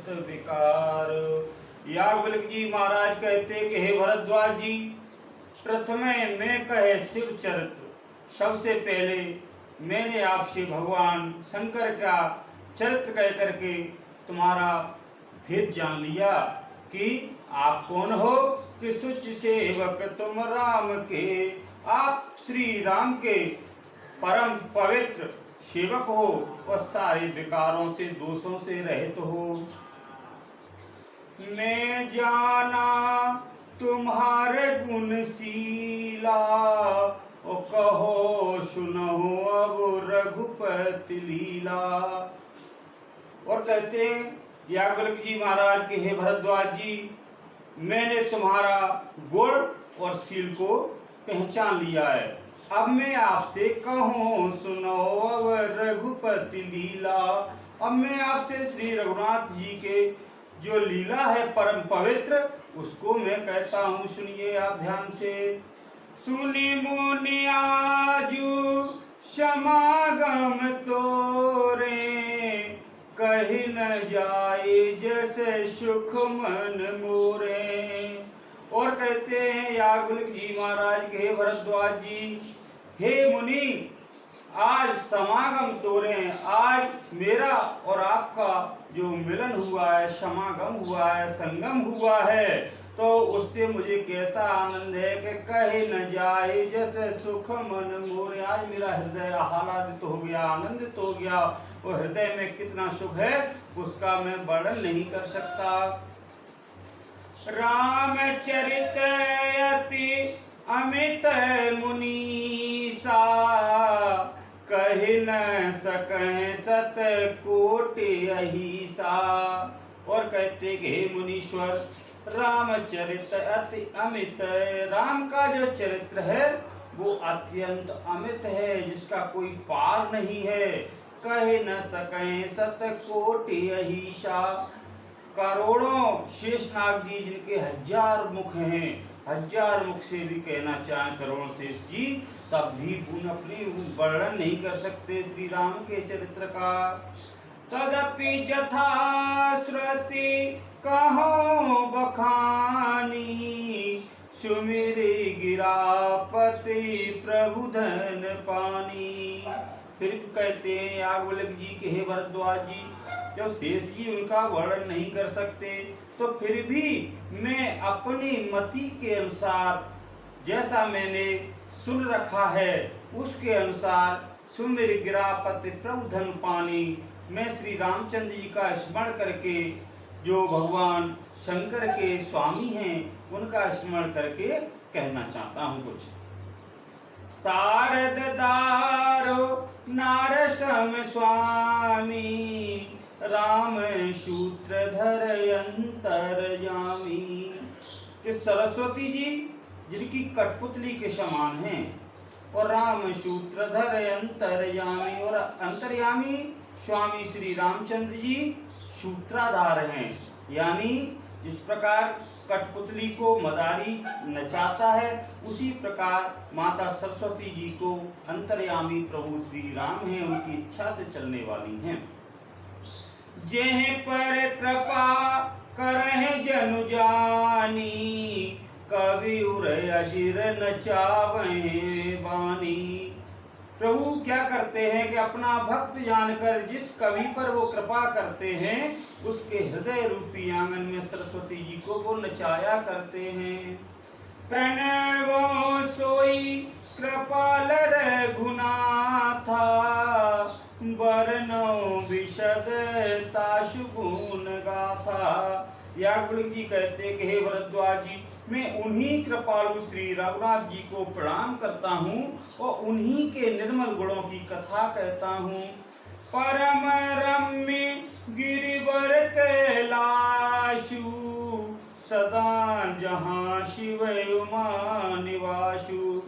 समस्त विकार। याज्ञवल्क्य जी महाराज कहते कि हे भरद्वाज जी, प्रथमे मैं कहे शिव चरित्र। सबसे पहले मैंने आपसे भगवान शंकर का चरित्र कह करके तुम्हारा भेद जान लिया कि आप कौन हो, कि सुच सेवक तुम राम के, आप श्री राम के परम पवित्र सेवक हो और सारे विकारों से दोषों से रहित हो। मैं जाना तुम्हारे गुणशीला, ओ कहो सुनो अब रघुपति लीला। और कहते हैं याज्ञवल्क्य जी महाराज के हे भरद्वाज जी, मैंने तुम्हारा गुण और शील को पहचान लिया है। अब मैं आपसे कहूँ सुनो अब रघुपति लीला। अब मैं आपसे श्री रघुनाथ जी के जो लीला है परम पवित्र, उसको मैं कहता हूँ, सुनिए आप ध्यान से। सुनी मुनि आजू समागम तोरे, कहीं न जाए जैसे सुख मन मोरे। और कहते हैं याज्ञवल्क्य जी महाराज के हे भरद्वाज जी, हे मुनि, आज समागम तोरे, आज मेरा और आपका जो मिलन हुआ है, समागम हुआ है, संगम हुआ है, तो उससे मुझे कैसा आनंद है कि कहे न जाए जैसे सुख मन मोरे। आज मेरा हृदय आह्लादित हो गया, आनंदित हो गया, और हृदय में कितना सुख है उसका मैं वर्णन नहीं कर सकता। रामचरित अति अमित मुनीसा, कह न सके सत कोटि अहिसा। और कहते कि हे मुनीश्वर, रामचरित अति अमित, राम का जो चरित्र है वो अत्यंत अमित है, जिसका कोई पार नहीं है। कह न सके सत कोटि अहिसा, करोड़ों शेषनाग जी जिनके 1000 मुख हैं, 1000 मुख से भी कहना चाहें करोड़ शेष जी, तब भी अपनी वर्णन नहीं कर सकते श्री राम के चरित्र का। तदपि जथा श्रुति कहो बखानी, सुमिरे गिरापति प्रभु धन पानी। फिर कहते हैं याज्ञवल्क्य जी के हे भरद्वाज जी, जब शेष जी उनका वर्णन नहीं कर सकते, तो फिर भी मैं अपनी मति के अनुसार जैसा मैंने सुन रखा है उसके अनुसार सुमिर गिरापति प्रभु धन पानी, मैं श्री रामचंद्र जी का स्मरण करके, जो भगवान शंकर के स्वामी हैं, उनका स्मरण करके कहना चाहता हूँ कुछ। शारद दारो नारसम स्वामी, राम सूत्रधर अंतर्यामी। कि सरस्वती जी जिनकी कठपुतली के समान हैं, और राम सूत्रधर अंतर्यामी, और अंतर्यामी स्वामी श्री रामचंद्र जी सूत्राधार हैं। यानी जिस प्रकार कठपुतली को मदारी नचाता है, उसी प्रकार माता सरस्वती जी को अंतर्यामी प्रभु श्री राम हैं, उनकी इच्छा से चलने वाली हैं। जेह पर कृपा करहि जनु जानी, कवि उर अजिर नचावें बानी। प्रभु क्या करते हैं कि अपना भक्त जानकर जिस कवि पर वो कृपा करते हैं, उसके हृदय रूपी आंगन में सरस्वती जी को वो नचाया करते हैं। प्रणवो सोई कृपाल रघुनाथा, वर्णो विशद ताशु गुण गाथा। याज्ञवल्क्य जी कहते कि हे भरद्वाज जी, मैं उन्हीं कृपालु श्री रघुनाथ जी को प्रणाम करता हूँ और उन्हीं के निर्मल गुणों की कथा कहता हूँ। परम रम्य गिरिवर कैलाशु, सदा जहाँ शिव उमा निवासु।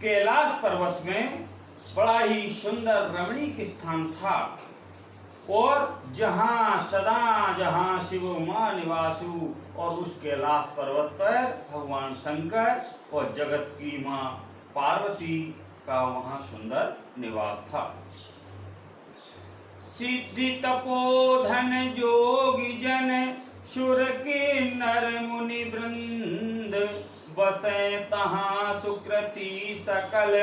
कैलाश पर्वत में बड़ा ही सुंदर रमणीक स्थान था, और जहाँ सदा जहाँ शिव उमा निवासु, और उस कैलाश पर्वत पर भगवान शंकर और जगत की माँ पार्वती का वहाँ सुंदर निवास था। सिद्धि तपोधन जोगी जन सुर किन्नर मुनि वृंद बसे तहाँ सुकृति सकल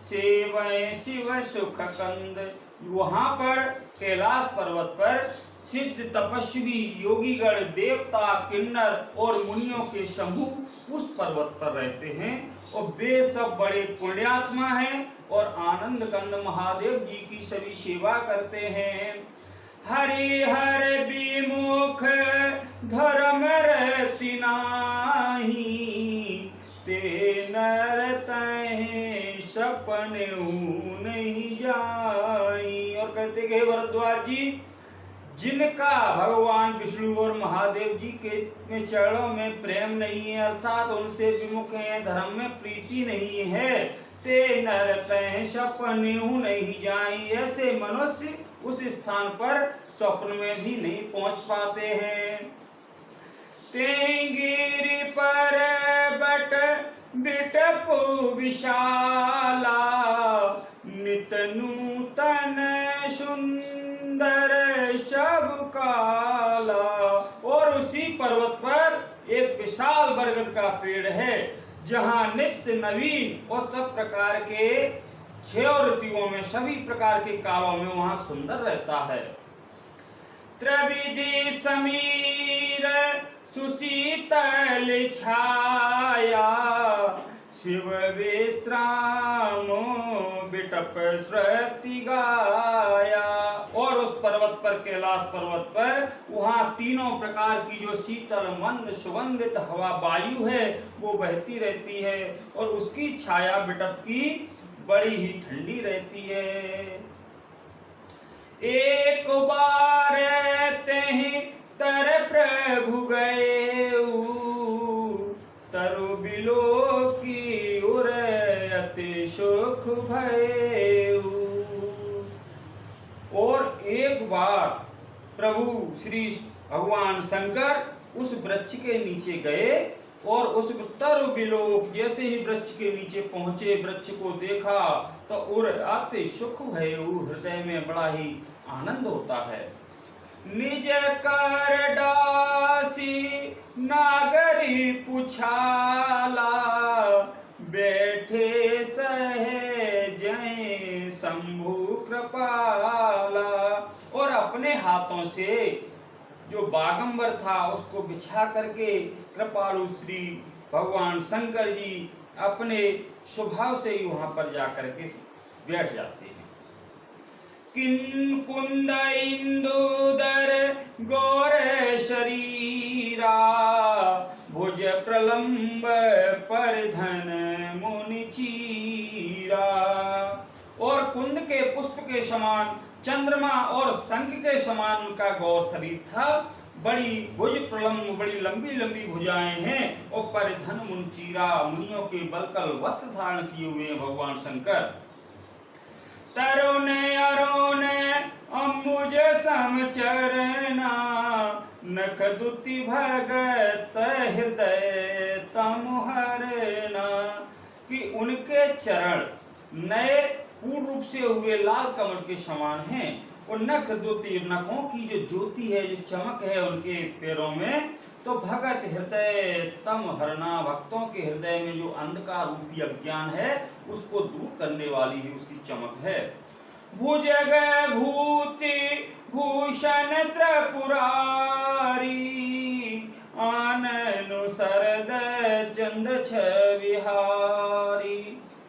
सेवै शिव सुख कंद। वहां पर कैलाश पर्वत पर सिद्ध तपस्वी योगीगण देवता किन्नर और मुनियों के समूह उस पर्वत पर रहते हैं और वे सब बड़े पुण्यात्मा हैं और आनंद कंद महादेव जी की सभी सेवा करते हैं। हरिहर विमुख धर्म रति नाही ते नर तहि सपने नहीं जाई। और कहते कि भरद्वाज जी, जिनका भगवान विष्णु और महादेव जी के चरणों में प्रेम नहीं है, अर्थात उनसे विमुख है, धर्म में प्रीति नहीं है, ते नर तहि सपने नहीं जाई। ऐसे मनुष्य उस स्थान पर स्वप्न में भी नहीं पहुंच पाते हैं। ते गिरि पर बट बिटपु विशाला नित नूतन सुंदर सब काला। और उसी पर्वत पर एक विशाल बरगद का पेड़ है जहां नित्य नवीन और सब प्रकार के 6 ऋतुओं में सभी प्रकार के कालों में वहां सुंदर रहता है। त्रिविधि समीर सुशीतल छाया शिव विश्राम बिटप श्रुति गाया। और उस पर्वत पर, कैलाश पर्वत पर, वहां तीनों प्रकार की जो शीतल मंद सुगंधित हवा वायु है वो बहती रहती है और उसकी छाया बिटप की बड़ी ही ठंडी रहती है। एक बार तेहि तर प्रभु गए तरु बिलो की उर अति सुख भयउ। और एक बार प्रभु श्री भगवान शंकर उस वृक्ष के नीचे गए और उस तरु बिलोक, जैसे ही वृक्ष के नीचे पहुंचे, वृक्ष को देखा तो उर अति सुख भयउ, हृदय में बड़ा ही आनंद होता है। निज कर दासी नागरी पुछाला बैठे सहज शंभु कृपाला। और अपने हाथों से जो बागंबर था उसको बिछा करके कृपालु श्री भगवान शंकर जी अपने स्वभाव से ही वहां पर जाकर के बैठ जाते हैं। किन कुंद इंदुदर गौर शरीरा भुज प्रलंब परधन मुनि चीरा। और कुंद के पुष्प के समान, चंद्रमा और शंख के समान उनका गौर शरीर था। बड़ी भुज प्रलंब, बड़ी लंबी लंबी भुजाएं हैं और परिधन मुनि चीरा, मुनियों के बलकल वस्त्र धारण किए हुए हैं भगवान शंकर। तरुण अरुण अम्बुज समचरना नख दुति भगत हृदय तमुहरना। कि उनके चरण नए पूर्ण रूप से हुए लाल कमल के समान हैं और नख दुति, नखों की जो ज्योति है, जो चमक है उनके पैरों में, तो भगत हृदय तम हरना, भक्तों के हृदय में जो अंधकार रूपी अज्ञान है उसको दूर करने वाली ही उसकी चमक है। भुजग भूति भूषण त्रिपुरारी आननु सरद चंद छविहारी।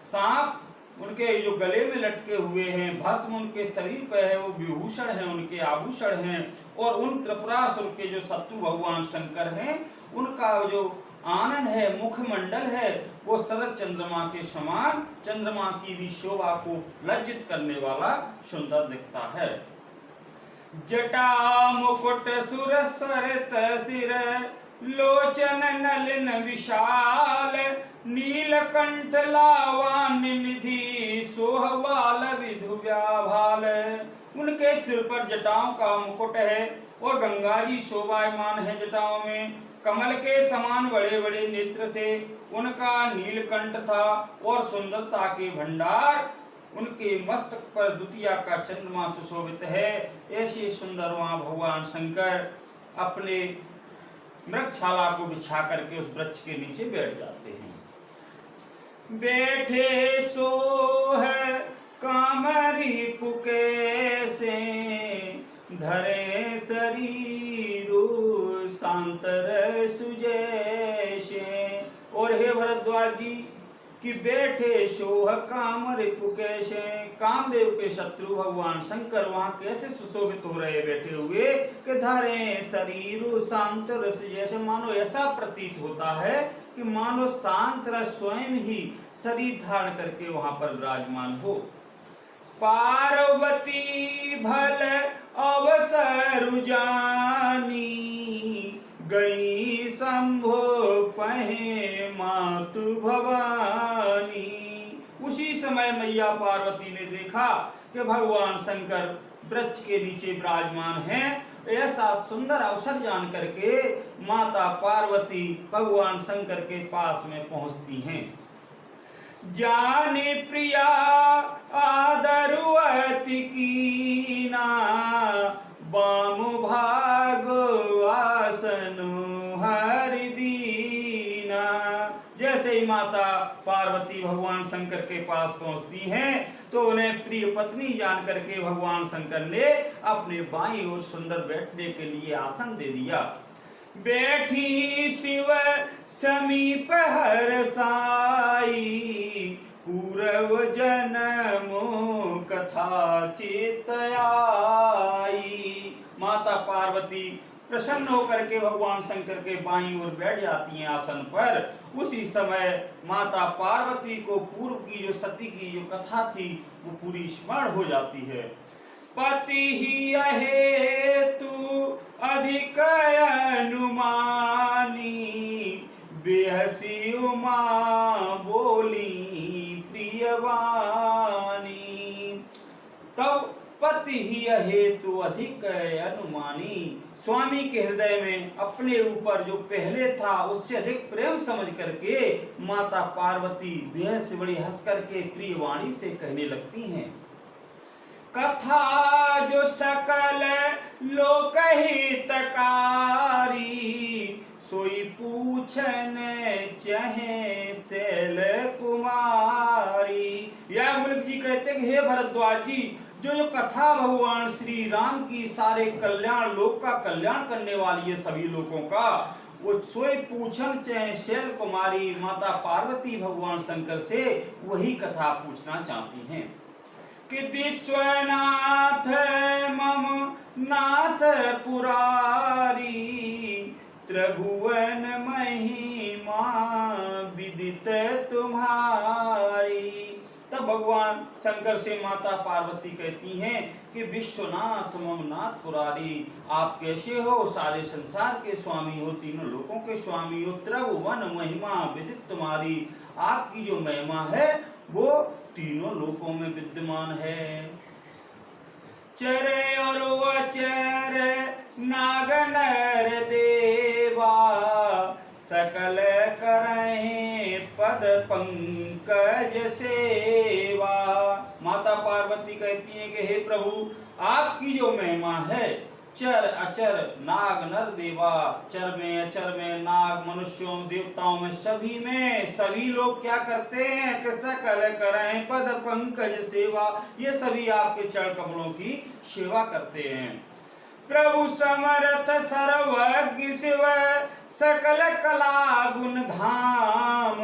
सांप उनके जो गले में लटके हुए हैं, भस्म उनके शरीर पर है, वो विभूषण है, उनके आभूषण हैं। और उन त्रिपुरासुर के जो शत्रु भगवान शंकर हैं उनका जो आनंद है, मुखमंडल है, वो शरद चंद्रमा के समान, चंद्रमा की भी शोभा को लज्जित करने वाला सुंदर दिखता है। जटा मुकुट सुर सरत सिर लोचन नलिन विशाल नीलकंठ लावान निधि सोहवाल विधु व्याभाल। उनके सिर पर जटाओं का मुकुट है और गंगा जी शोभायमान है जटाओं में। कमल के समान बड़े बड़े नेत्र थे, उनका नीलकंठ था और सुंदरता के भंडार उनके मस्तक पर द्वितीया का चंद्रमा सुशोभित है। ऐसे सुंदर वहां भगवान शंकर अपने मृगशाला को बिछा करके उस वृक्ष के नीचे बैठ जाते हैं। बैठे सो है कामरी पुके से, धरे शरीरु सांतर सुजैसे। और हे भरद्वाज जी कि बैठे सोह काम रिपुकेश, कामदेव के शत्रु भगवान शंकर वहां कैसे सुशोभित हो रहे बैठे हुए कि धारे शरीर शांत रस, जैसे मानो ऐसा प्रतीत होता है कि मानो शांत रस स्वयं ही शरीर धारण करके वहां पर विराजमान हो। पार्वती भल अवसर जानी, गई शंभो पहे मातु भवानी। उसी समय मैया पार्वती ने देखा कि भगवान शंकर वृक्ष के नीचे विराजमान हैं। ऐसा सुंदर अवसर जान करके माता पार्वती भगवान शंकर के पास में पहुंचती हैं। जाने प्रिया आदरुअति कीना, बाम भाग आसन हरि दीना। जैसे ही माता पार्वती भगवान शंकर के पास पहुंचती हैं तो उन्हें प्रिय पत्नी जान करके भगवान शंकर ने अपने बाईं ओर सुंदर बैठने के लिए आसन दे दिया। बैठी शिव समीप हरसाई, पूर्व जन्मो कथा चित आई। माता पार्वती प्रसन्न होकर के भगवान शंकर के बाईं ओर बैठ जाती हैं आसन पर। उसी समय माता पार्वती को पूर्व की जो सती की जो कथा थी वो पूरी स्मरण हो जाती है। पति ही हेतु अधिक अनुमानी, बेहसी उमा बोली प्रियवानी। तब पति ही हेतु अधिक अनुमानी, स्वामी के हृदय में अपने ऊपर जो पहले था उससे अधिक प्रेम समझ करके माता पार्वती बेहद से बड़ी हंस करके प्रियवाणी से कहने लगती हैं। कथा जो सकल लोक हितकारी, सोई पूछन चाहे शैल कुमारी। या मुल्क जी कहते हैं हे भरद्वाज जी, जो कथा भगवान श्री राम की सारे कल्याण लोक का कल्याण करने वाली है सभी लोगों का, वो सोई पूछन चाहे शैल कुमारी माता पार्वती भगवान शंकर से वही कथा पूछना चाहती हैं कि विश्वनाथ मम नाथ पुरारी, त्रिभुवन महिमा विदित तुम्हारी। तब भगवान शंकर से माता पार्वती कहती हैं कि विश्वनाथ मम नाथ पुरारी, आप कैसे हो, सारे संसार के स्वामी हो, तीनों लोकों के स्वामी हो। त्रिभुवन महिमा विदित तुम्हारी, आपकी जो महिमा है वो तीनों लोकों में विद्यमान है। चरे और वचर नाग नर देवा, सकल करें पद पंकज सेवा। माता पार्वती कहती है कि हे प्रभु, आपकी जो महिमा है, चर अचर नाग नर देवा, चर में अचर में नाग मनुष्यों देवताओं में सभी लोग क्या करते हैं कि सकल करें पद पंकज सेवा, ये सभी आपके चरण कमलों की सेवा करते हैं। प्रभु समर्थ सर्वज्ञ शिव, सकल कला गुण धाम,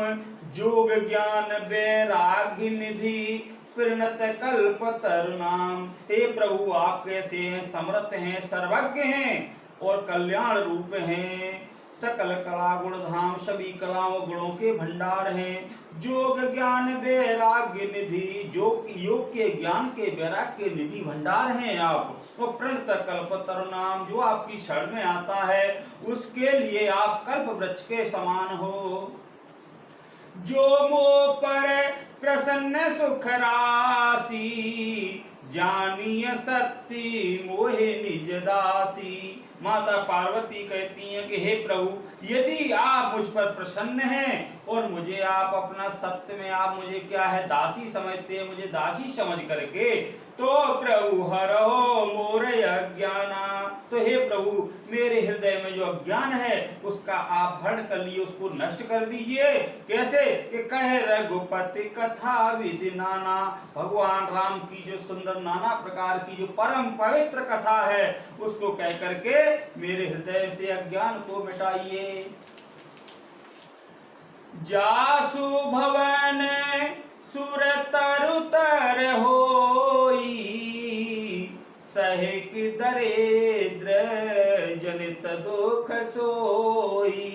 जोग ज्ञान वैराग्य निधि, प्रणत कल्प तरुणाम। हे प्रभु, आप कैसे हैं, समर्थ हैं, सर्वज्ञ हैं और कल्याण रूप हैं। सकल कला गुण धाम, सभी कलाओं गुणों के भंडार हैं। जोग ज्ञान वैराग्य निधि, योग के ज्ञान के वैराग्य के निधि भंडार हैं आप। और प्रणत कल्प तरुणाम, जो आपकी शरण में आता है उसके लिए आप कल्प वृक्ष के समान हो। जो मोह पर प्रसन्न सुख राशि, जानिय सत्य मोहे निज दासी। माता पार्वती कहती हैं कि हे प्रभु, यदि आप मुझ पर प्रसन्न हैं और मुझे आप अपना सत्य में आप मुझे क्या है दासी समझते हैं, मुझे दासी समझ करके, तो प्रभु हरो मोर अज्ञाना, तो हे प्रभु मेरे हृदय में जो अज्ञान है उसका आप हरण कर लिए, उसको नष्ट कर दीजिए। कैसे कि कह रघुपति कथा विधि नाना, भगवान राम की जो सुंदर नाना प्रकार की जो परम पवित्र कथा है उसको कह करके मेरे हृदय से अज्ञान को मिटाइए। जासु भवन सुर तरु तर होई, सहिक दरिद्र जनित दुख सोई।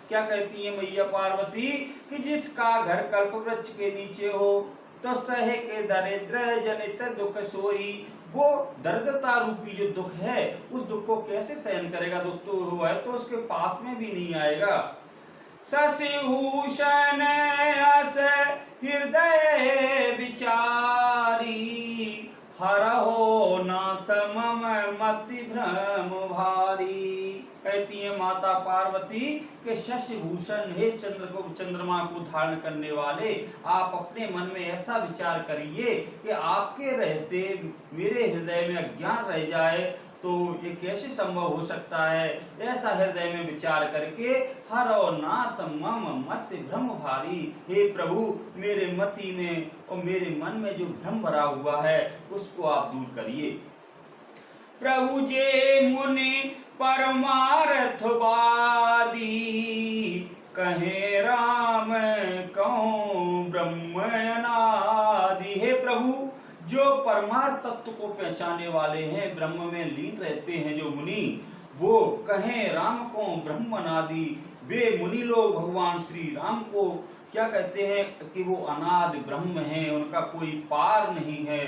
क्या कहती है मैया पार्वती कि जिसका घर कल्प वृक्ष के नीचे हो तो सहिक दरिद्र जनित दुख सोई, वो दरिद्रता रूपी जो दुख है उस दुख को कैसे सहन करेगा दोस्तों, वो है तो उसके पास में भी नहीं आएगा। शशिभूषण अस हृदय विचारी, हरहो नाथ मम मति भ्रम भारी। कहती है माता पार्वती के शशिभूषण, हे चंद्रमा को धारण करने वाले, आप अपने मन में ऐसा विचार करिए कि आपके रहते मेरे हृदय में अज्ञान रह जाए तो ये कैसे संभव हो सकता है। ऐसा हृदय में विचार करके हरो नाथ मम मति भ्रम भारी, हे प्रभु मेरे मति में और मेरे मन में जो भ्रम भरा हुआ है उसको आप दूर करिए। प्रभु जे मुनि परमार्थवादी, कहे राम कहूँ ब्रह्म अनादि। हे प्रभु जो परमार्थ तत्व को पहचाने वाले हैं, ब्रह्म में लीन रहते हैं जो मुनि, वो कहें राम को ब्रह्म अनादि। वे मुनि लोग भगवान श्री राम को क्या कहते हैं कि वो अनादि ब्रह्म हैं, उनका कोई पार नहीं है।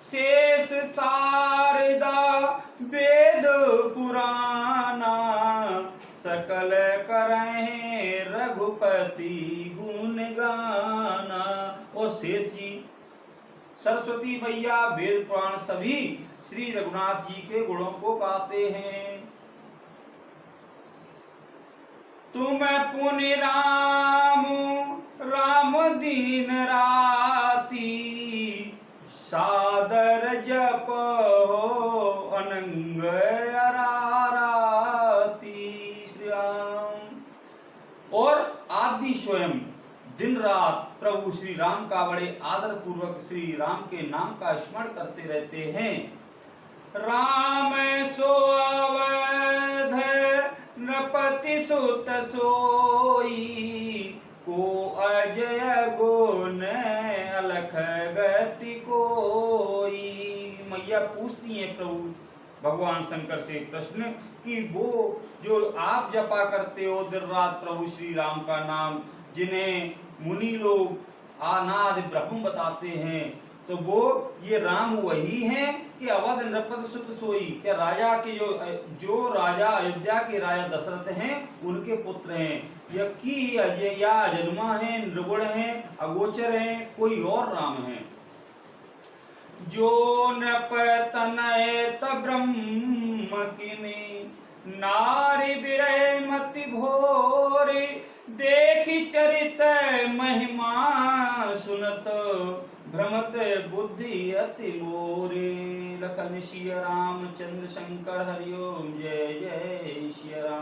शेष शारदा वेद पुराना, सकल करें रघुपति गुण गाना। और शेष जी सरस्वती मैया वेद पुराण सभी श्री रघुनाथ जी के गुणों को गाते हैं। तुम पुनि राम राम दिन राती, सादर जप हो अनंग अराराती। श्री राम। और आप भी स्वयं दिन रात प्रभु श्री राम का बड़े आदर पूर्वक श्री राम के नाम का स्मरण करते रहते हैं। राम सो अवध नृपति सुत सोई, को अजय गुण अलख गति कोई। मैया पूछती है प्रभु भगवान शंकर से प्रश्न कि वो जो आप जपा करते हो दिन रात प्रभु श्री राम का नाम, जिन्हें मुनि लोग अनादि ब्रह्म बताते हैं, तो वो ये राम वही हैं कि अवध नृपति सुत सोई? क्या राजा के जो राजा अयोध्या के राजा दशरथ हैं उनके पुत्र हैं, या कि या जन्मा है, निर्गुण है, अगोचर है, कोई और राम है? जो नृपतनयत ब्रह्म किमी, नारी विरह मति भोरे, देखी चरित महिमा सुनत, भ्रमत बुद्धि अति मोरे। लखन सिया रामचंद्र शंकर हरिओम, जय जय सिया राम।